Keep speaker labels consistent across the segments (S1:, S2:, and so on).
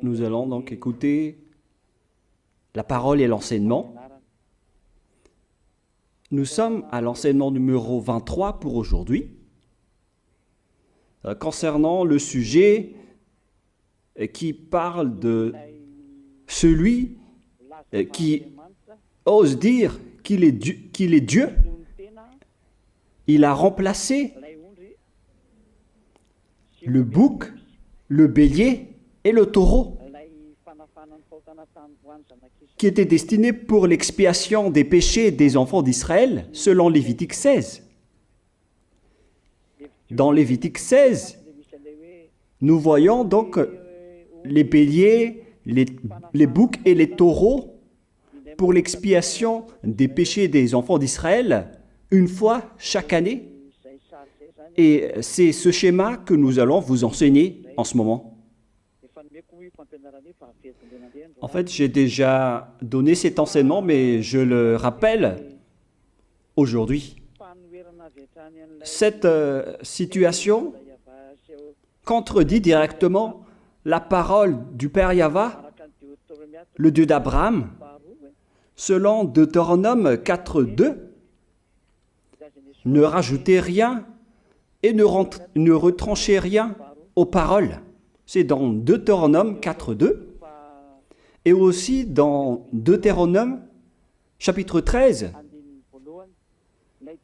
S1: Nous allons donc écouter la parole et l'enseignement. Nous sommes à l'enseignement numéro 23 pour aujourd'hui, concernant le sujet qui parle de celui qui ose dire qu'il est Dieu. Il a remplacé le bouc, le bélier et le taureau, qui étaient destinés pour l'expiation des péchés des enfants d'Israël, selon Lévitique 16. Dans Lévitique 16, nous voyons donc les béliers, les boucs et les taureaux pour l'expiation des péchés des enfants d'Israël, une fois chaque année. Et c'est ce schéma que nous allons vous enseigner en ce moment. En fait, j'ai déjà donné cet enseignement, mais je le rappelle aujourd'hui. Cette situation contredit directement la parole du Père Yahva, le Dieu d'Abraham, selon Deutéronome 4.2. Ne rajoutez rien et ne retranchez rien aux paroles. C'est dans Deutéronome 4.2 et aussi dans Deutéronome chapitre 13,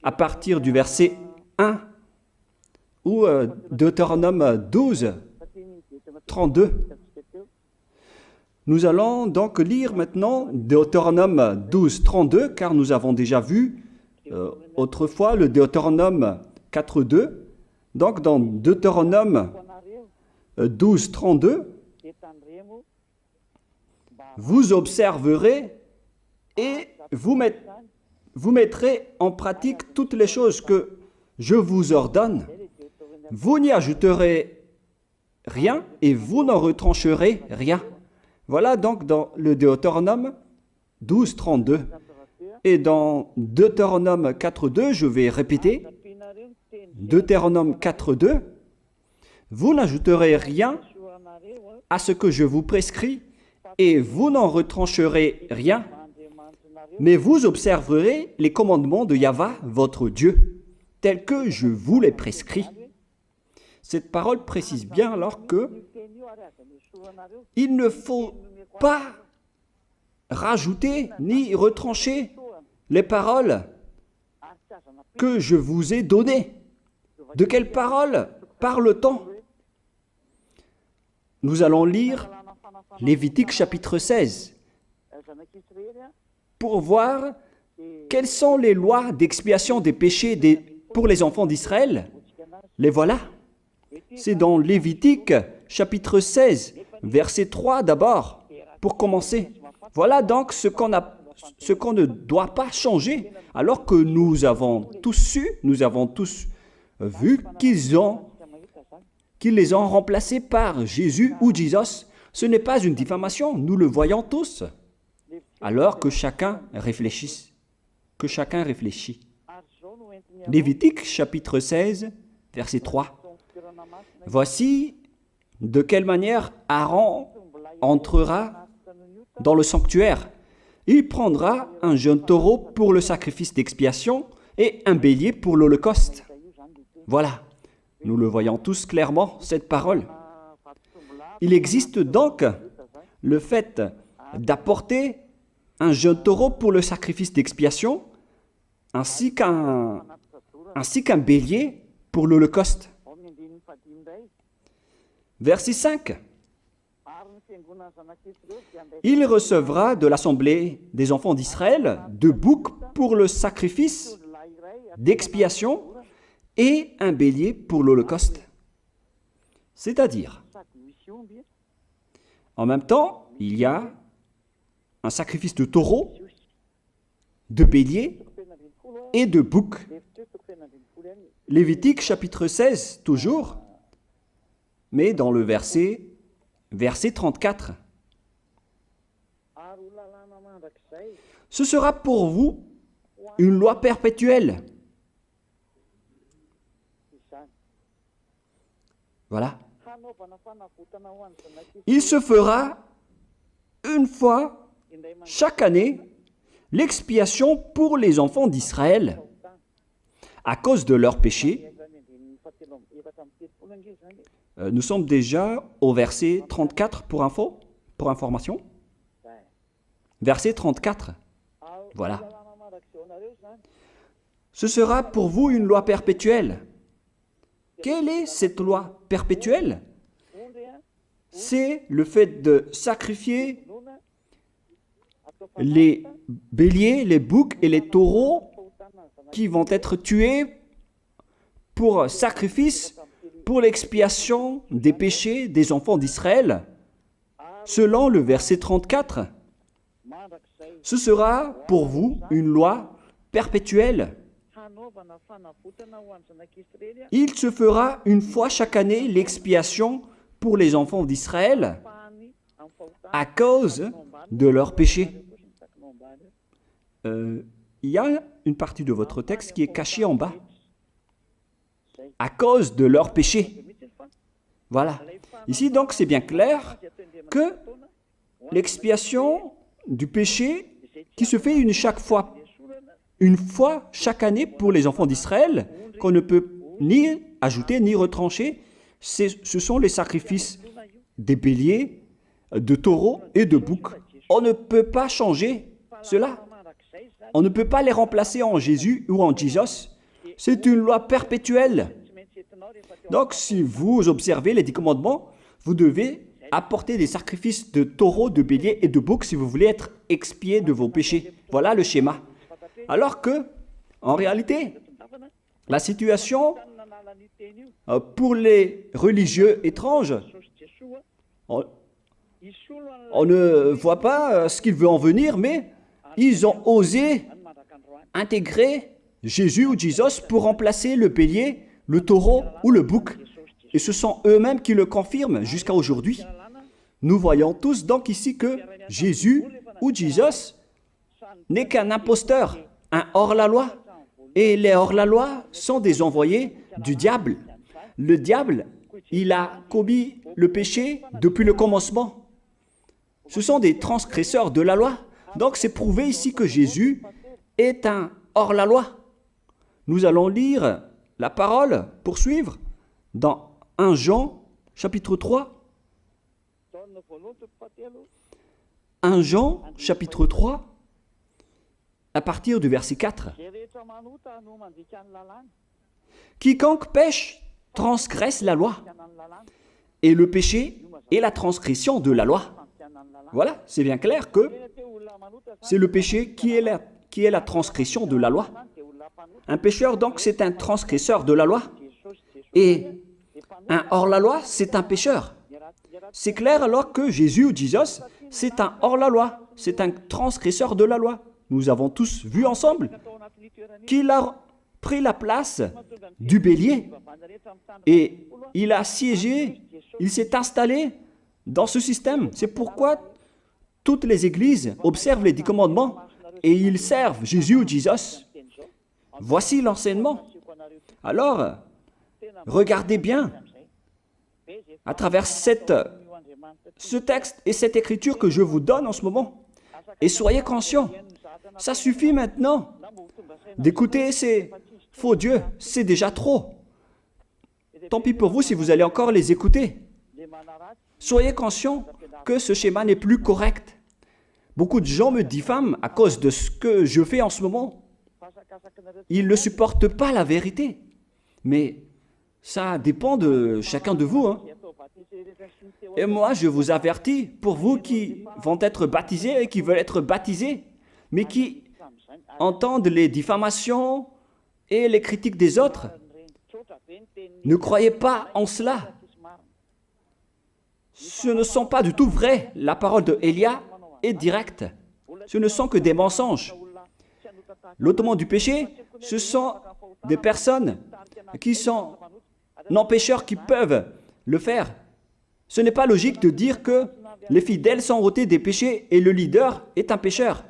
S1: à partir du verset 1, ou Deutéronome 12, 32. Nous allons donc lire maintenant Deutéronome 12, 32, car nous avons déjà vu autrefois le Deutéronome 4.2. Donc dans Deutéronome 12, 32, vous observerez et vous mettrez en pratique toutes les choses que je vous ordonne. Vous n'y ajouterez rien et vous n'en retrancherez rien. Voilà donc dans le Deutéronome 12, 32. Et dans Deutéronome 4.2, je vais répéter, Deutéronome 4.2, vous n'ajouterez rien à ce que je vous prescris et vous n'en retrancherez rien, mais vous observerez les commandements de Yahva, votre Dieu, tels que je vous les prescris. Cette parole précise bien alors que il ne faut pas rajouter ni retrancher les paroles que je vous ai données. De quelles paroles parle-t-on? Nous allons lire Lévitique chapitre 16 pour voir quelles sont les lois d'expiation des péchés pour les enfants d'Israël. Les voilà. C'est dans Lévitique chapitre 16, verset 3 d'abord, pour commencer. Voilà donc ce qu'on ne doit pas changer, alors que nous avons tous su, nous avons tous vu qu'ils les ont remplacés par Jésus ou Jesus. Ce n'est pas une diffamation, nous le voyons tous. Alors que chacun réfléchisse. Lévitique chapitre 16, verset 3. Voici de quelle manière Aaron entrera dans le sanctuaire. Il prendra un jeune taureau pour le sacrifice d'expiation et un bélier pour l'holocauste. Voilà, nous le voyons tous clairement, cette parole. Il existe donc le fait d'apporter un jeune taureau pour le sacrifice d'expiation, ainsi qu'un bélier pour l'holocauste. Verset 5. Il recevra de l'assemblée des enfants d'Israël 2 boucs pour le sacrifice d'expiation et un bélier pour l'holocauste. C'est-à-dire, en même temps, il y a un sacrifice de taureau, de bélier et de bouc. Lévitique chapitre 16, toujours, mais dans le verset 34. Ce sera pour vous une loi perpétuelle. Voilà. Il se fera une fois chaque année l'expiation pour les enfants d'Israël à cause de leurs péchés. Nous sommes déjà au verset 34 pour information. Verset 34. Voilà. Ce sera pour vous une loi perpétuelle. Quelle est cette loi perpétuelle? C'est le fait de sacrifier les béliers, les boucs et les taureaux qui vont être tués pour sacrifice, pour l'expiation des péchés des enfants d'Israël. Selon le verset 34, ce sera pour vous une loi perpétuelle. Il se fera une fois chaque année l'expiation pour les enfants d'Israël à cause de leurs péchés. Il y a une partie de votre texte qui est cachée en bas. À cause de leurs péchés. Voilà. Ici, donc, c'est bien clair que l'expiation du péché qui se fait une fois chaque année pour les enfants d'Israël, qu'on ne peut ni ajouter ni retrancher, ce sont les sacrifices des béliers, de taureaux et de boucs. On ne peut pas changer cela. On ne peut pas les remplacer en Jésus ou en Jesus. C'est une loi perpétuelle. Donc, si vous observez les 10 commandements, vous devez apporter des sacrifices de taureaux, de béliers et de boucs si vous voulez être expié de vos péchés. Voilà le schéma. Alors que, en réalité, la situation pour les religieux étranges, on ne voit pas ce qu'il veut en venir, mais ils ont osé intégrer Jésus ou Jesus pour remplacer le bélier, le taureau ou le bouc. Et ce sont eux-mêmes qui le confirment jusqu'à aujourd'hui. Nous voyons tous donc ici que Jésus ou Jesus n'est qu'un imposteur, un hors-la-loi. Et les hors-la-loi sont des envoyés du diable. Le diable, il a commis le péché depuis le commencement. Ce sont des transgresseurs de la loi. Donc c'est prouvé ici que Jésus est un hors-la-loi. Nous allons lire la parole, poursuivre, dans 1 Jean, chapitre 3. 1 Jean, chapitre 3, à partir du verset 4. Quiconque pêche transgresse la loi, et le péché est la transgression de la loi. Voilà, c'est bien clair que c'est le péché qui est la transgression de la loi. Un pécheur, donc, c'est un transgresseur de la loi. Et un hors-la-loi, c'est un pécheur. C'est clair alors que Jésus ou Jesus, c'est un hors-la-loi, c'est un transgresseur de la loi. Nous avons tous vu ensemble qu'il a pris la place du bélier et il a siégé, il s'est installé dans ce système. C'est pourquoi toutes les églises observent les 10 commandements et ils servent Jésus ou Jesus. Voici l'enseignement. Alors, regardez bien à travers ce texte et cette écriture que je vous donne en ce moment. Et soyez conscients, ça suffit maintenant d'écouter ces faux dieux, c'est déjà trop. Tant pis pour vous si vous allez encore les écouter. Soyez conscients que ce schéma n'est plus correct. Beaucoup de gens me diffament à cause de ce que je fais en ce moment. Ils ne supportent pas la vérité. Mais ça dépend de chacun de vous. Et moi, je vous avertis, pour vous qui vont être baptisés et qui veulent être baptisés, mais qui entendent les diffamations et les critiques des autres, ne croyez pas en cela. Ce ne sont pas du tout vrai. La parole de Élia est directe. Ce ne sont que des mensonges. L'ôtement du péché, ce sont des personnes qui sont non-pécheurs qui peuvent le faire. Ce n'est pas logique de dire que les fidèles sont ôtés des péchés et le leader est un pécheur.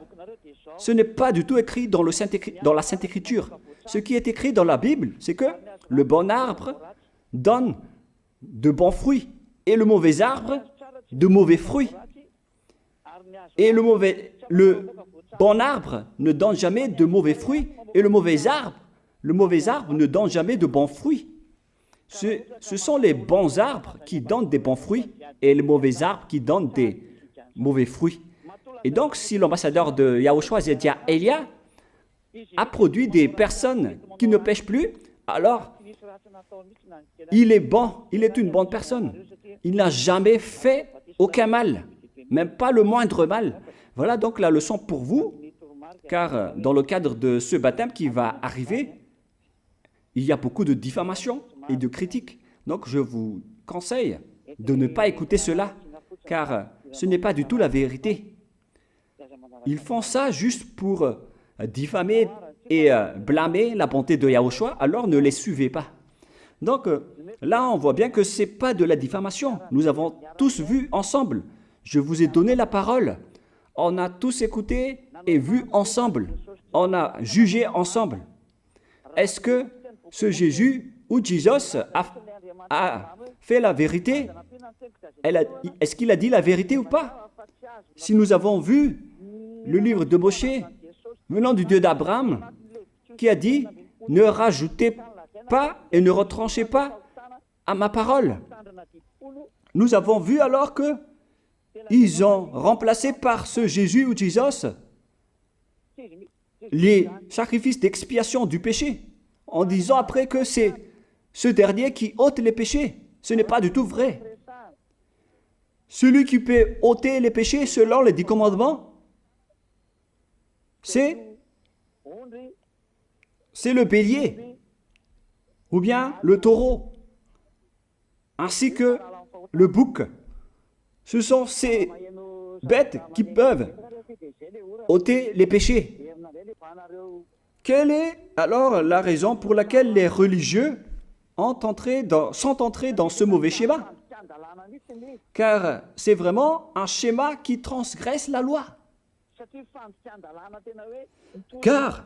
S1: Ce n'est pas du tout écrit dans la Sainte Écriture. Ce qui est écrit dans la Bible, c'est que le bon arbre donne de bons fruits et le mauvais arbre de mauvais fruits. Et le bon arbre ne donne jamais de mauvais fruits et le mauvais arbre ne donne jamais de bons fruits. Ce sont les bons arbres qui donnent des bons fruits et les mauvais arbres qui donnent des mauvais fruits. Et donc, si l'ambassadeur de Yahushua, Zedia Elia, a produit des personnes qui ne pêchent plus, alors il est bon, il est une bonne personne. Il n'a jamais fait aucun mal, même pas le moindre mal. Voilà donc la leçon pour vous, car dans le cadre de ce baptême qui va arriver, il y a beaucoup de diffamation et de critiques. Donc je vous conseille de ne pas écouter cela, car ce n'est pas du tout la vérité. Ils font ça juste pour diffamer et blâmer la bonté de Yahushua, alors ne les suivez pas. Donc là, on voit bien que ce n'est pas de la diffamation. Nous avons tous vu ensemble. Je vous ai donné la parole. On a tous écouté et vu ensemble. On a jugé ensemble. Est-ce que ce Jésus ou Jésus a fait la vérité? Est-ce qu'il a dit la vérité ou pas? Si nous avons vu le livre de Moshe, venant du Dieu d'Abraham, qui a dit « Ne rajoutez pas et ne retranchez pas à ma parole ». Nous avons vu alors que ils ont remplacé par ce Jésus ou Jésus les sacrifices d'expiation du péché, en disant après que c'est ce dernier qui ôte les péchés. Ce n'est pas du tout vrai. Celui qui peut ôter les péchés selon les 10 commandements, c'est le bélier, ou bien le taureau, ainsi que le bouc. Ce sont ces bêtes qui peuvent ôter les péchés. Quelle est alors la raison pour laquelle les religieux sont entrés dans ce mauvais schéma? Car c'est vraiment un schéma qui transgresse la loi. Car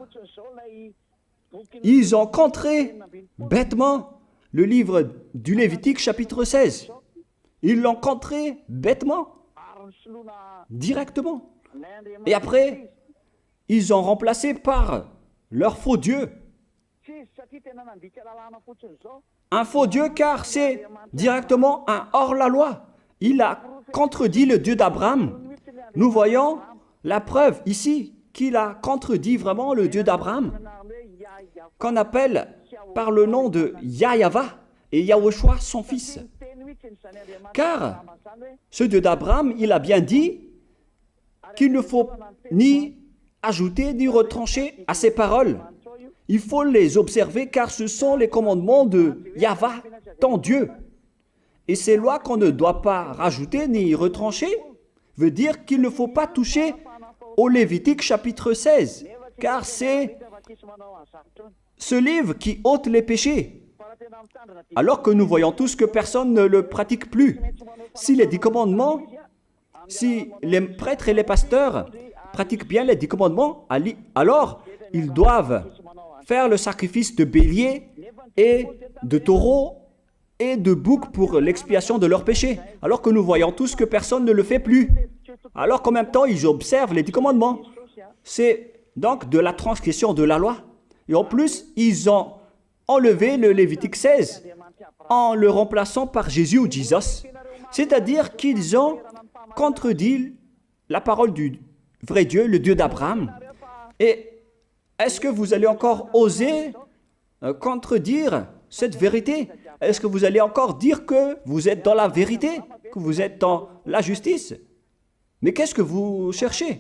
S1: ils ont contré bêtement le livre du Lévitique chapitre 16. Ils l'ont contré bêtement, directement. Et après, ils ont remplacé par leur faux Dieu. Un faux Dieu car c'est directement un hors-la-loi. Il a contredit le Dieu d'Abraham. Nous voyons la preuve ici qu'il a contredit vraiment le Dieu d'Abraham, qu'on appelle par le nom de Yahava et Yahushua son fils. Car ce Dieu d'Abraham, il a bien dit qu'il ne faut ni ajouter ni retrancher à ses paroles. Il faut les observer car ce sont les commandements de Yahva, ton Dieu. Et ces lois qu'on ne doit pas rajouter ni retrancher veut dire qu'il ne faut pas toucher au Lévitique chapitre 16, car c'est ce livre qui ôte les péchés. Alors que nous voyons tous que personne ne le pratique plus. Si les 10 commandements, si les prêtres et les pasteurs pratiquent bien les 10 commandements, alors ils doivent faire le sacrifice de bélier et de taureau et de bouc pour l'expiation de leurs péchés. Alors que nous voyons tous que personne ne le fait plus. Alors qu'en même temps, ils observent les 10 commandements. C'est donc de la transgression de la loi. Et en plus, ils ont enlevé le Lévitique 16 en le remplaçant par Jésus ou Jesus. C'est-à-dire qu'ils ont contredit la parole du vrai Dieu, le Dieu d'Abraham. Et est-ce que vous allez encore oser contredire cette vérité? Est-ce que vous allez encore dire que vous êtes dans la vérité, que vous êtes dans la justice? Mais qu'est-ce que vous cherchez?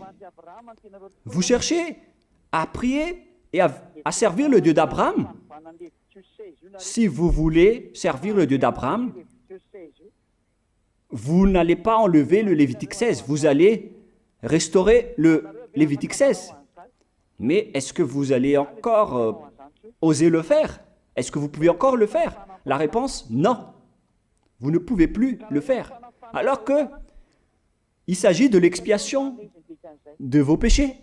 S1: Vous cherchez à prier et à servir le Dieu d'Abraham. Si vous voulez servir le Dieu d'Abraham, vous n'allez pas enlever le Lévitique 16, vous allez restaurer le Lévitique 16. Mais est-ce que vous allez encore oser le faire? Est-ce que vous pouvez encore le faire? La réponse, non. Vous ne pouvez plus le faire. Alors que il s'agit de l'expiation de vos péchés.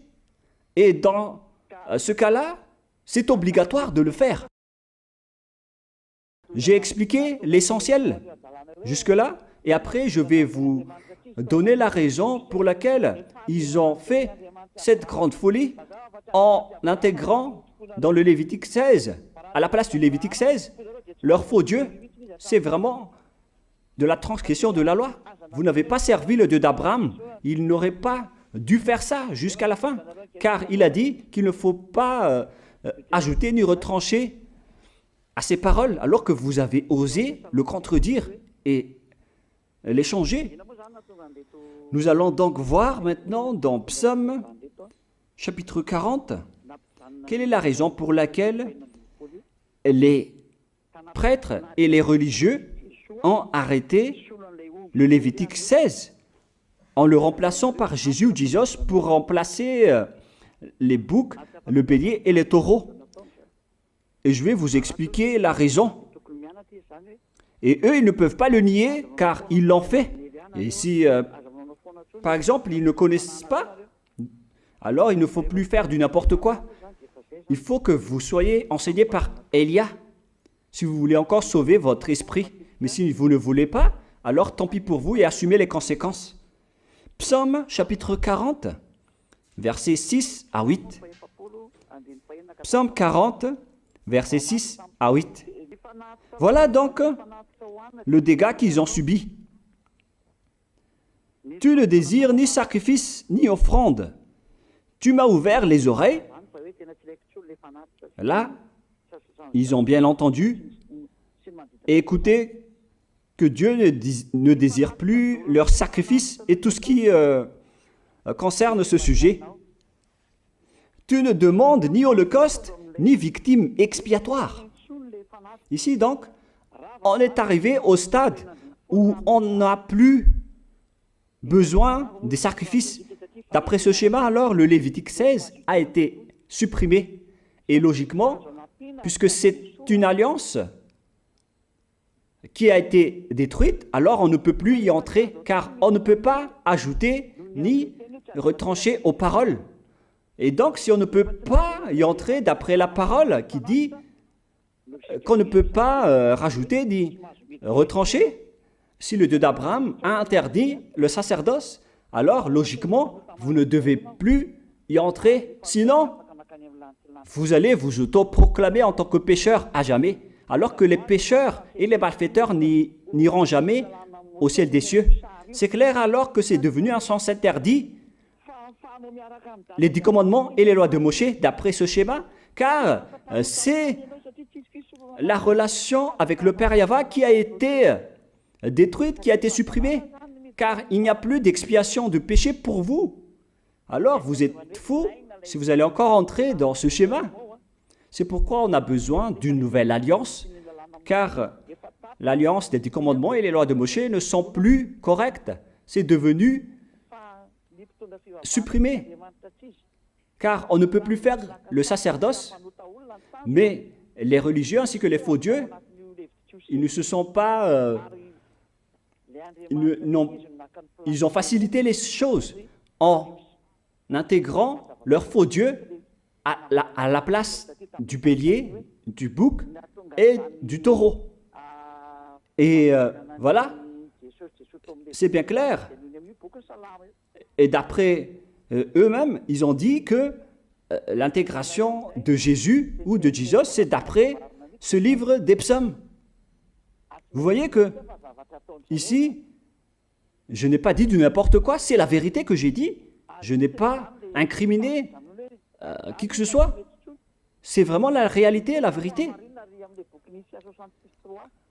S1: Et dans ce cas-là, c'est obligatoire de le faire. J'ai expliqué l'essentiel jusque-là et après je vais vous donner la raison pour laquelle ils ont fait cette grande folie en intégrant dans le Lévitique 16, à la place du Lévitique 16, leur faux Dieu. C'est vraiment de la transgression de la loi. Vous n'avez pas servi le Dieu d'Abraham. Il n'aurait pas dû faire ça jusqu'à la fin, car il a dit qu'il ne faut pas ajouter ni retrancher à ses paroles, alors que vous avez osé le contredire et les changer. Nous allons donc voir maintenant dans Psaume chapitre 40, quelle est la raison pour laquelle les prêtres et les religieux ont arrêté le Lévitique 16 en le remplaçant par Jésus ou Jesus pour remplacer les boucs, le bélier et les taureaux. Et je vais vous expliquer la raison. Et eux, ils ne peuvent pas le nier car ils l'ont fait. Et si, par exemple, ils ne connaissent pas, alors il ne faut plus faire du n'importe quoi. Il faut que vous soyez enseigné par Élia, si vous voulez encore sauver votre esprit. Mais si vous ne voulez pas, alors tant pis pour vous et assumez les conséquences. Psaume chapitre 40, versets 6 à 8. Psaume 40, versets 6 à 8. Voilà donc le dégât qu'ils ont subi. Tu ne désires ni sacrifice ni offrande. Tu m'as ouvert les oreilles. Là, ils ont bien entendu et écouté que Dieu ne désire plus leur sacrifice et tout ce qui concerne ce sujet. Tu ne demandes ni holocauste, ni victime expiatoire. Ici donc, on est arrivé au stade où on n'a plus besoin des sacrifices. D'après ce schéma, alors, le Lévitique 16 a été supprimé. Et logiquement, puisque c'est une alliance qui a été détruite, alors on ne peut plus y entrer, car on ne peut pas ajouter ni retrancher aux paroles. Et donc, si on ne peut pas y entrer d'après la parole qui dit qu'on ne peut pas rajouter ni retrancher, si le Dieu d'Abraham a interdit le sacerdoce, alors logiquement, vous ne devez plus y entrer. Sinon, vous allez vous autoproclamer en tant que pécheur à jamais, alors que les pécheurs et les malfaiteurs n'iront jamais au ciel des cieux. C'est clair alors que c'est devenu un sens interdit, les 10 commandements et les lois de Moïse d'après ce schéma, car c'est la relation avec le Père Yahva qui a été détruite, qui a été supprimée, car il n'y a plus d'expiation de péché pour vous. Alors vous êtes fous si vous allez encore entrer dans ce schéma. C'est pourquoi on a besoin d'une nouvelle alliance, car l'alliance des 10 commandements et les lois de Moïse ne sont plus correctes. C'est devenu supprimé, car on ne peut plus faire le sacerdoce, mais les religieux ainsi que les faux dieux, ils ne se sont pas... ils ont facilité les choses en intégrant leur faux dieu à la place du bélier, du bouc et du taureau. Et voilà, c'est bien clair. Et d'après eux-mêmes, ils ont dit que l'intégration de Jésus ou de Jesus, c'est d'après ce livre des psaumes. Vous voyez que ici, je n'ai pas dit du n'importe quoi, c'est la vérité que j'ai dit. Je n'ai pas incriminé qui que ce soit. C'est vraiment la réalité et la vérité.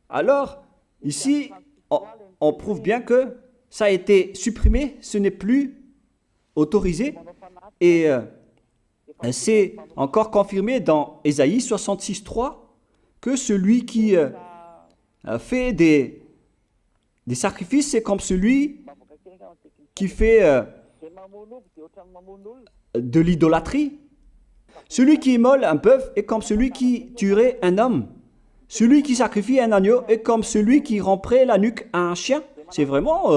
S1: Alors, ici, on prouve bien que ça a été supprimé, ce n'est plus autorisé. Et c'est encore confirmé dans Ésaïe 66.3 que celui qui fait des sacrifices, c'est comme celui qui fait de l'idolâtrie. Celui qui immole un bœuf est comme celui qui tuerait un homme. Celui qui sacrifie un agneau est comme celui qui romperait la nuque à un chien. C'est vraiment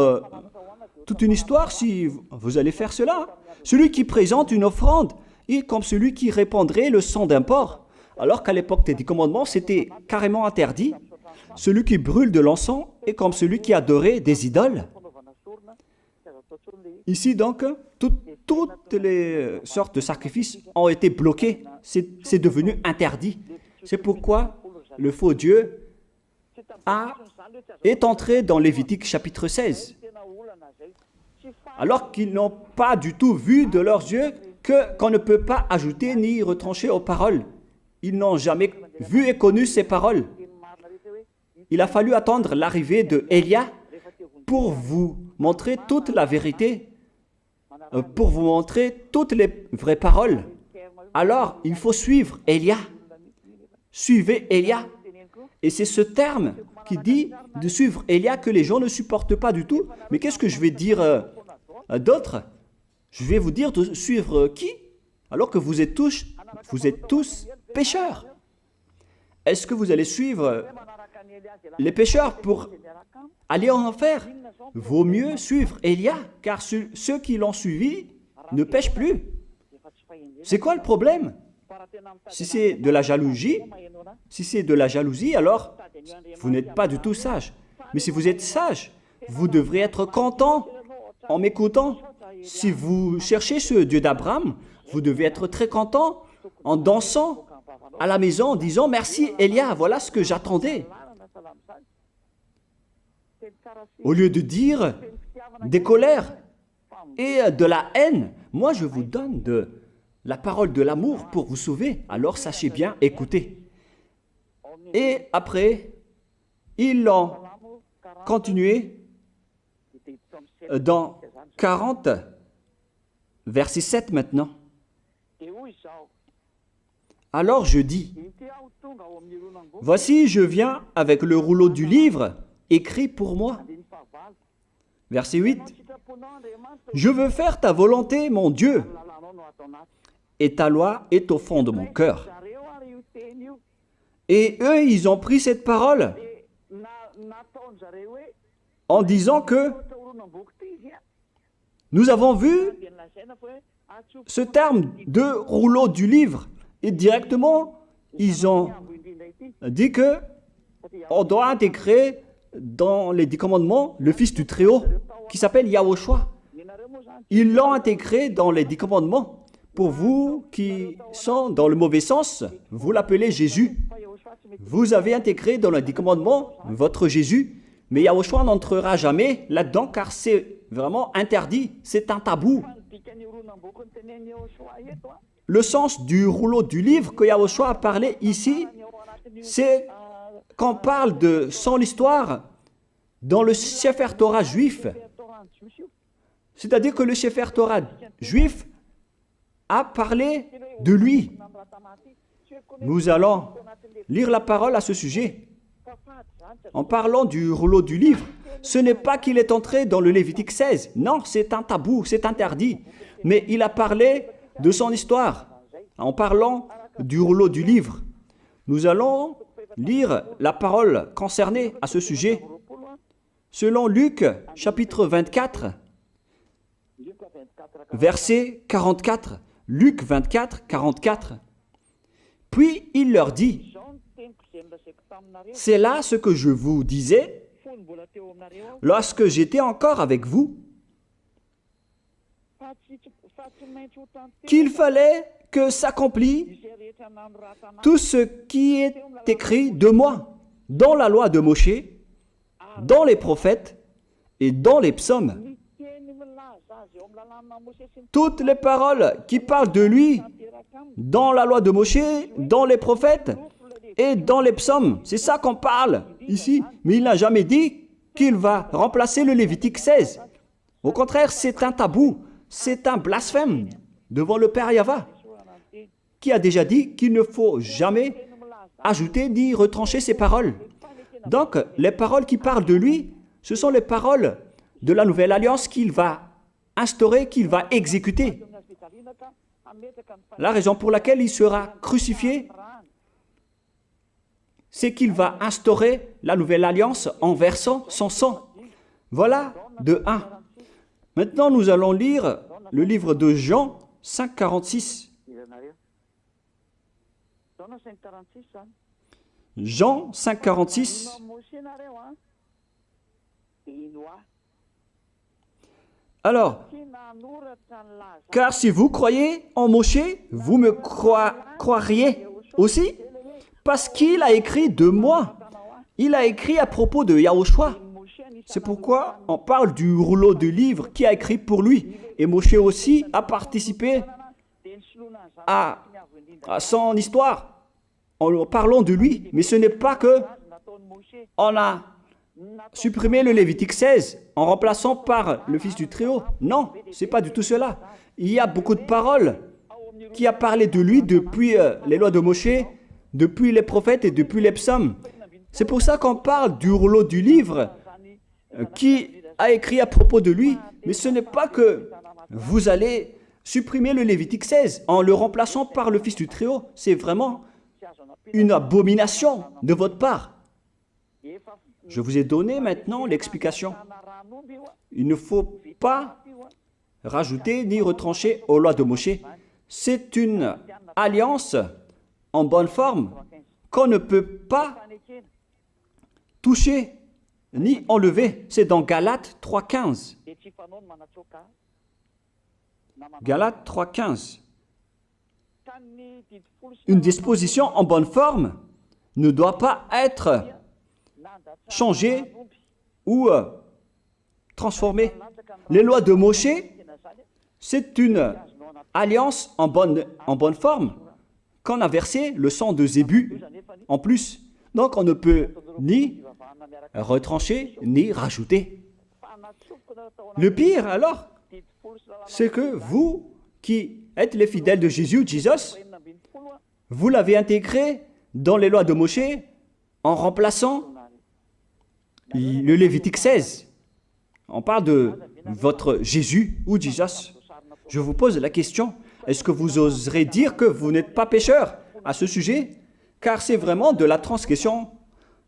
S1: toute une histoire si vous allez faire cela. Celui qui présente une offrande est comme celui qui répandrait le sang d'un porc. Alors qu'à l'époque des 10 commandements, c'était carrément interdit. Celui qui brûle de l'encens est comme celui qui adorait des idoles. Ici donc, toutes les sortes de sacrifices ont été bloqués. C'est devenu interdit. C'est pourquoi le faux Dieu est entré dans Lévitique chapitre 16. Alors qu'ils n'ont pas du tout vu de leurs yeux qu'on ne peut pas ajouter ni retrancher aux paroles. Ils n'ont jamais vu et connu ces paroles. Il a fallu attendre l'arrivée de Élia pour vous montrer toute la vérité, pour vous montrer toutes les vraies paroles. Alors, il faut suivre Élia. Suivez Élia. Et c'est ce terme qui dit de suivre Élia que les gens ne supportent pas du tout. Mais qu'est-ce que je vais dire d'autre? Je vais vous dire de suivre qui? Alors que vous êtes tous pécheurs. Est-ce que vous allez suivre les pécheurs pour aller en enfer? Vaut mieux suivre Élia, car ceux qui l'ont suivi ne pêchent plus. C'est quoi le problème? Si c'est de la jalousie, alors vous n'êtes pas du tout sage. Mais si vous êtes sage, vous devrez être content en m'écoutant. Si vous cherchez ce Dieu d'Abraham, vous devez être très content en dansant à la maison en disant « Merci Élia, voilà ce que j'attendais ». Au lieu de dire des colères et de la haine, moi je vous donne de la parole de l'amour pour vous sauver. Alors sachez bien écouter. Et après, ils ont continué dans 40, verset 7 maintenant. Alors je dis, voici je viens avec le rouleau du livre écrit pour moi. Verset 8, je veux faire ta volonté, mon Dieu, et ta loi est au fond de mon cœur. Et eux, ils ont pris cette parole en disant que nous avons vu ce terme de rouleau du livre et directement, ils ont dit que on doit intégrer dans les 10 commandements le Fils du Très-Haut qui s'appelle Yahushua. Ils l'ont intégré dans les 10 commandements. Pour vous qui sont dans le mauvais sens, vous l'appelez Jésus. Vous avez intégré dans les 10 commandements votre Jésus, mais Yahushua n'entrera jamais là-dedans car c'est vraiment interdit, c'est un tabou. Le sens du rouleau du livre que Yahushua a parlé ici, c'est qu'on parle de son histoire dans le Sefer Torah juif. C'est-à-dire que le Sefer Torah juif a parlé de lui. Nous allons lire la parole à ce sujet. En parlant du rouleau du livre, ce n'est pas qu'il est entré dans le Lévitique 16. Non, c'est un tabou, c'est interdit. Mais il a parlé de son histoire. En parlant du rouleau du livre, nous allons lire la parole concernée à ce sujet. Selon Luc, chapitre 24, verset 44. Luc 24, 44. Puis il leur dit, « C'est là ce que je vous disais lorsque j'étais encore avec vous, qu'il fallait que s'accomplisse tout ce qui est écrit de moi dans la loi de Moïse, dans les prophètes et dans les psaumes. » Toutes les paroles qui parlent de lui dans la loi de Moïse, dans les prophètes et dans les psaumes. C'est ça qu'on parle ici. Mais il n'a jamais dit qu'il va remplacer le Lévitique 16. Au contraire, c'est un tabou, c'est un blasphème devant le Père Yahva, qui a déjà dit qu'il ne faut jamais ajouter ni retrancher ses paroles. Donc, les paroles qui parlent de lui, ce sont les paroles de la nouvelle alliance qu'il va instaurer, qu'il va exécuter. La raison pour laquelle il sera crucifié, c'est qu'il va instaurer la nouvelle alliance en versant son sang. Voilà de 1. Maintenant, nous allons lire le livre de Jean 5,46. Jean 5, 46. Alors, car si vous croyez en Moshe, vous me croiriez aussi, parce qu'il a écrit de moi. Il a écrit à propos de Yahushua. C'est pourquoi on parle du rouleau de livres qui a écrit pour lui. Et Moshe aussi a participé à son histoire en parlant de lui. Mais ce n'est pas que on a supprimé le Lévitique 16 en remplaçant par le Fils du Très-Haut. Non, ce n'est pas du tout cela. Il y a beaucoup de paroles qui a parlé de lui depuis les lois de Moshe, depuis les prophètes et depuis les psaumes. C'est pour ça qu'on parle du rouleau du livre qui a écrit à propos de lui. Mais ce n'est pas que vous allez supprimer le Lévitique 16 en le remplaçant par le Fils du Très-Haut. C'est vraiment une abomination de votre part. Je vous ai donné maintenant l'explication. Il ne faut pas rajouter ni retrancher aux lois de Moshe. C'est une alliance en bonne forme qu'on ne peut pas toucher ni enlever. C'est dans Galates 3,15. Galates 3,15. Une disposition en bonne forme ne doit pas être changée ou transformée. Les lois de Moshe, c'est une alliance en bonne forme qu'on a versé le sang de Zébu en plus. Donc on ne peut ni retrancher ni rajouter. Le pire alors, c'est que vous qui êtes les fidèles de Jésus, vous l'avez intégré dans les lois de Moshe en remplaçant le Lévitique 16. On parle de votre Jésus ou Jesus. Je vous pose la question, est-ce que vous oserez dire que vous n'êtes pas pécheur à ce sujet? Car c'est vraiment de la transgression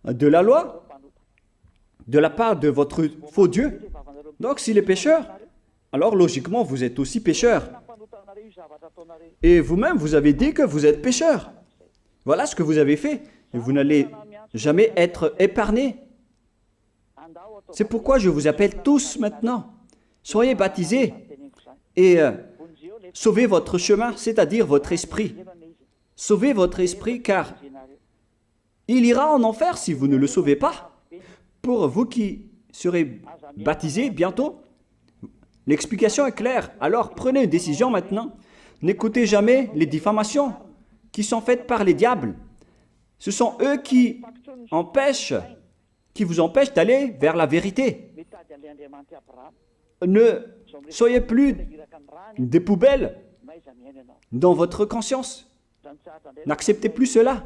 S1: de la loi de la part de votre faux Dieu. Donc s'il est pécheur, alors logiquement vous êtes aussi pécheur. Et vous-même, vous avez dit que vous êtes pécheur. Voilà ce que vous avez fait. Et vous n'allez jamais être épargné. C'est pourquoi je vous appelle tous maintenant. Soyez baptisés et sauvez votre chemin, c'est-à-dire votre esprit. Sauvez votre esprit car il ira en enfer si vous ne le sauvez pas. Pour vous qui serez baptisés bientôt, l'explication est claire. Alors prenez une décision maintenant. N'écoutez jamais les diffamations qui sont faites par les diables. Ce sont eux qui vous empêchent d'aller vers la vérité. Ne soyez plus des poubelles dans votre conscience. N'acceptez plus cela.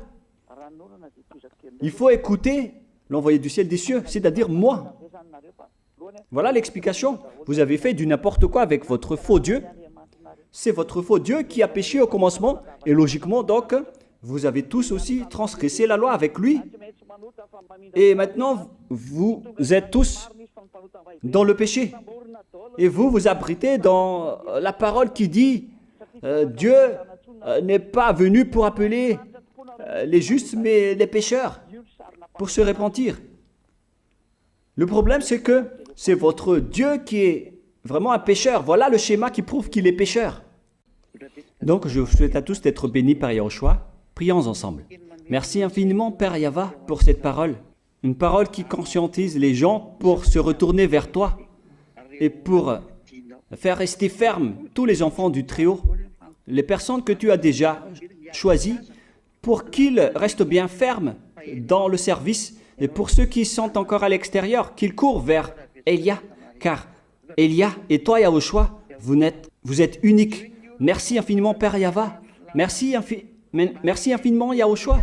S1: Il faut écouter l'envoyé du ciel des cieux, c'est-à-dire moi. Voilà l'explication. Vous avez fait du n'importe quoi avec votre faux Dieu. C'est votre faux Dieu qui a péché au commencement. Et logiquement, donc, vous avez tous aussi transgressé la loi avec lui. Et maintenant, vous êtes tous dans le péché. Et vous vous abritez dans la parole qui dit Dieu n'est pas venu pour appeler les justes, mais les pécheurs, pour se repentir. Le problème, c'est que c'est votre Dieu qui est vraiment un pécheur. Voilà le schéma qui prouve qu'il est pécheur. Donc, je vous souhaite à tous d'être bénis par Yahushua. Prions ensemble. Merci infiniment, Père Yahva, pour cette parole. Une parole qui conscientise les gens pour se retourner vers toi et pour faire rester fermes tous les enfants du Très-Haut, les personnes que tu as déjà choisies, pour qu'ils restent bien fermes dans le service, et pour ceux qui sont encore à l'extérieur, qu'ils courent vers Elia, car Elia et toi, Yahushua, vous êtes uniques. Merci infiniment, Père Yahva. Merci infiniment, Yahushua.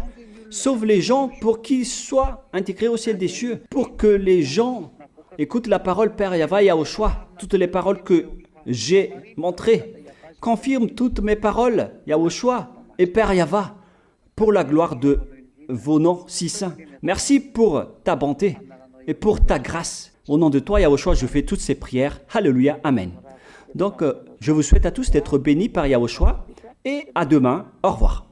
S1: Sauve les gens pour qu'ils soient intégrés au ciel des cieux, pour que les gens écoutent la parole, Père Yahva, Yahushua, toutes les paroles que j'ai montrées. Confirme toutes mes paroles, Yahushua et Père Yahva, pour la gloire de vos noms si saints. Merci pour ta bonté et pour ta grâce. Au nom de toi, Yahushua, je fais toutes ces prières. Alléluia, Amen. Donc, je vous souhaite à tous d'être bénis par Yahushua et à demain. Au revoir.